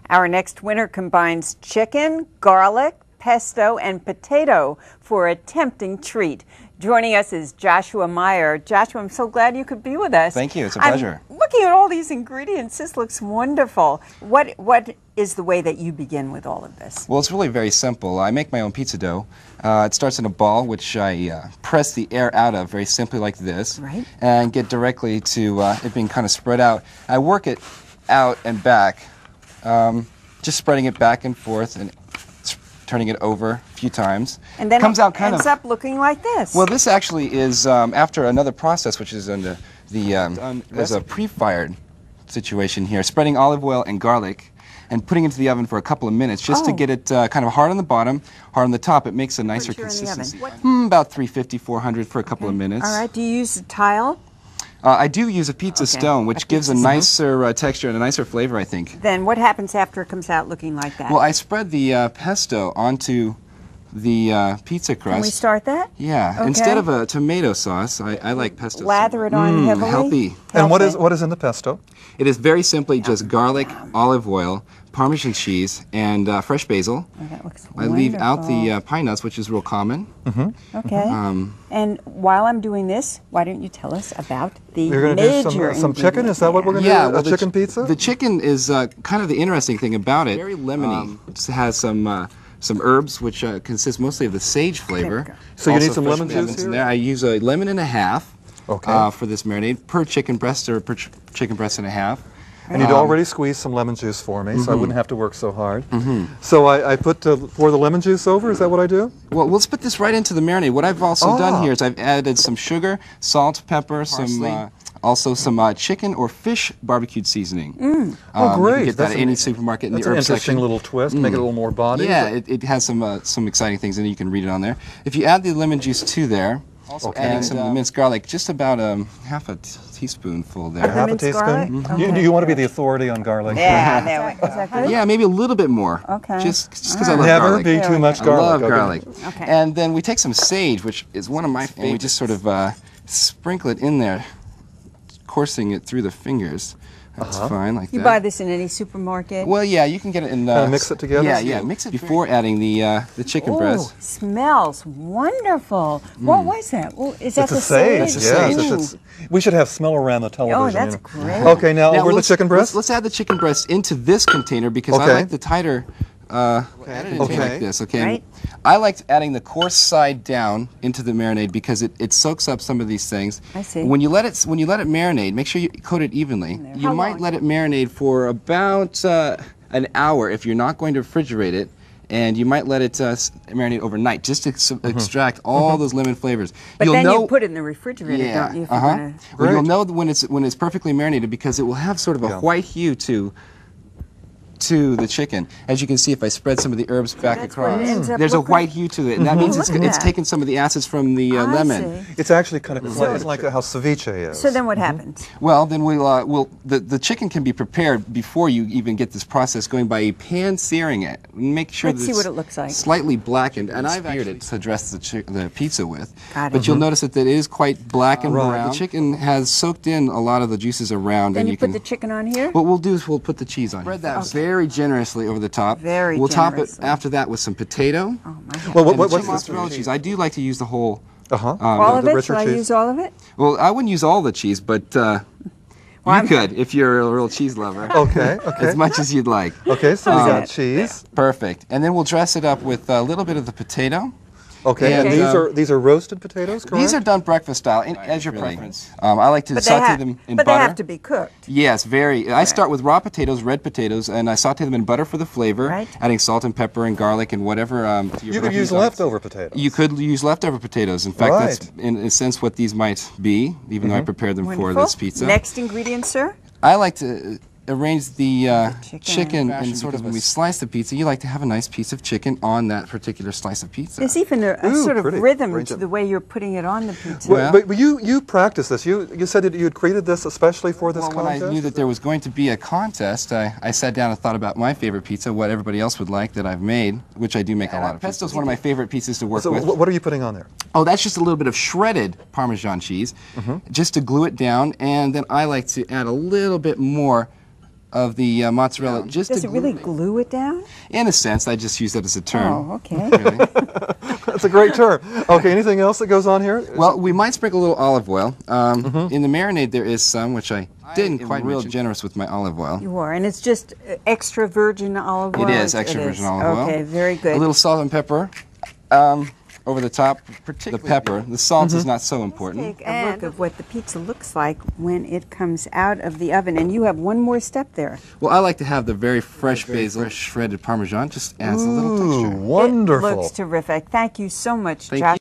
Our next winner combines chicken, garlic, pesto, and potato for a tempting treat. Joining us is Joshua Meyer. Joshua, I'm so glad you could be with us. Thank you. It's a pleasure. I'm looking at all these ingredients. This looks wonderful. What is the way that you begin with all of this? Well, it's really very simple. I make my own pizza dough. It starts in a ball, which I press the air out of very simply like this, right, and get directly to it being kind of spread out. I work it out and back, just spreading it back and forth and turning it over a few times. And then comes out ends up looking like this. Well, this actually is after another process, which is under as a pre-fired situation here, spreading olive oil and garlic and putting it into the oven for a couple of minutes just to get it kind of hard on the bottom, hard on the top. It makes a nicer consistency. About 350, 400 for a couple of minutes. All right. Do you use a tile? I do use a pizza stone, which gives a nicer texture and a nicer flavor, I think. Then what happens after it comes out looking like that? Well, I spread the pesto onto the pizza crust. Can we start that? Yeah. Okay. Instead of a tomato sauce, I like pesto. Lather it on heavily? Healthy. And what is in the pesto? It is very simply just garlic, olive oil, Parmesan cheese, and fresh basil. Oh, that looks I leave out the pine nuts, which is real common. Okay. And while I'm doing this, why don't you tell us about the You're going to do some chicken? Is that what we're going to do? Well, a chicken pizza? The chicken is kind of the interesting thing about it. Very lemony. It has some herbs, which consist mostly of the sage flavor. So you Also need some fresh lemon juice here? in there. I use a lemon and a half Okay. for this marinade, per chicken breast or per chicken breast and a half. And you'd already squeezed some lemon juice for me, so I wouldn't have to work so hard. So I pour the lemon juice over, is that what I do? Well, let's put this right into the marinade. What I've also done here is I've added some sugar, salt, pepper, also some chicken or fish barbecued seasoning. Oh, great. You can get that at any supermarket in the herb That's an interesting section. little twist, make it a little more body. Yeah, it has some exciting things in it. You can read it on there. If you add the lemon juice to there, adding some minced garlic, just about half a teaspoonful there. Half a teaspoon? You want to be the authority on garlic. Yeah, there we go. Yeah, maybe a little bit more. Okay. Just because I love Never garlic. be too much garlic. I love garlic. Okay. And then we take some sage, which is one of my favorites. And we just sort of sprinkle it in there, coursing it through the fingers. That's fine, like that. You buy this in any supermarket? Well, yeah, you can get it in... mix it together? Yeah, mix it before adding the chicken breast. Smells wonderful. What was that? Well, is that It's the a sage, That's a yes. sage. We should have smell-o-rama television. Oh, that's you know. great. Okay, now over the chicken breast? Let's add the chicken breast into this container because I like the tighter container like this, okay? Right. I like adding the coarse side down into the marinade because it soaks up some of these things. I see. When you let it marinate, make sure you coat it evenly. You might let it marinate for about an hour if you're not going to refrigerate it, and you might let it marinate overnight just to extract all those lemon flavors. But then you put it in the refrigerator, don't you? Well, you'll know when it's perfectly marinated because it will have sort of a white hue to the chicken. As you can see, if I spread some of the herbs back across, there's a white hue to it, and that means it's taken some of the acids from the lemon. It's actually kind of it's like how ceviche is. So then what happens? Well, then the chicken can be prepared before you even get this process going by pan searing it. Make sure Let's see what it looks like. Slightly blackened, and I've seared it to dress the pizza with. Got it. But you'll notice that it is quite black and brown. The chicken has soaked in a lot of the juices around. Then and you put the chicken on here? What we'll do is we'll put the cheese on. Spread that very generously over the top. We'll top it after that with some potato. Oh my Well, what's mozzarella cheese? I do like to use the whole. All of the it? richer Should I cheese? use all of it? Well, I wouldn't use all the cheese, but you could if you're a real cheese lover. Okay. As much as you'd like. Okay, so we got cheese. Perfect. And then we'll dress it up with a little bit of the potato. Okay, and these are roasted potatoes, correct? These are done breakfast style, as your preference. I like to saute them in butter. But they have to be cooked. Yes, very. I start with raw potatoes, red potatoes, and I saute them in butter for the flavor, adding salt and pepper and garlic and whatever. You could use leftover potatoes. You could use leftover potatoes. In fact, that's in a sense what these might be, even though I prepared them for this pizza. Next ingredient, sir? I like to arrange the chicken and sort of when we slice the pizza, you like to have a nice piece of chicken on that particular slice of pizza. There's even a sort of rhythm to the way you're putting it on the pizza. But you practiced this. You said that you had created this especially for this contest? When I knew that there was going to be a contest, I sat down and thought about my favorite pizza, what everybody else would like that I've made, which I do make a lot of. Pesto is one of my favorite pizzas to work with. So what are you putting on there? Oh, that's just a little bit of shredded Parmesan cheese, just to glue it down, and then I like to add a little bit more of the mozzarella. Just Does to it really glue it down? In a sense, I just use that as a term. Oh, okay. Really. That's a great term. Okay, anything else that goes on here? Well, we might sprinkle a little olive oil. In the marinade, there is some, which I didn't quite real generous with my olive oil. You are, and it's just extra virgin olive oil? It is extra virgin olive oil. Okay, very good. A little salt and pepper over the top, particularly the pepper. The salt is not so important. Take a look of what the pizza looks like when it comes out of the oven, and you have one more step there. Well, I like to have the very fresh basil, shredded Parmesan, just adds a little texture. Wonderful. It looks terrific. Thank you so much, Thank Josh.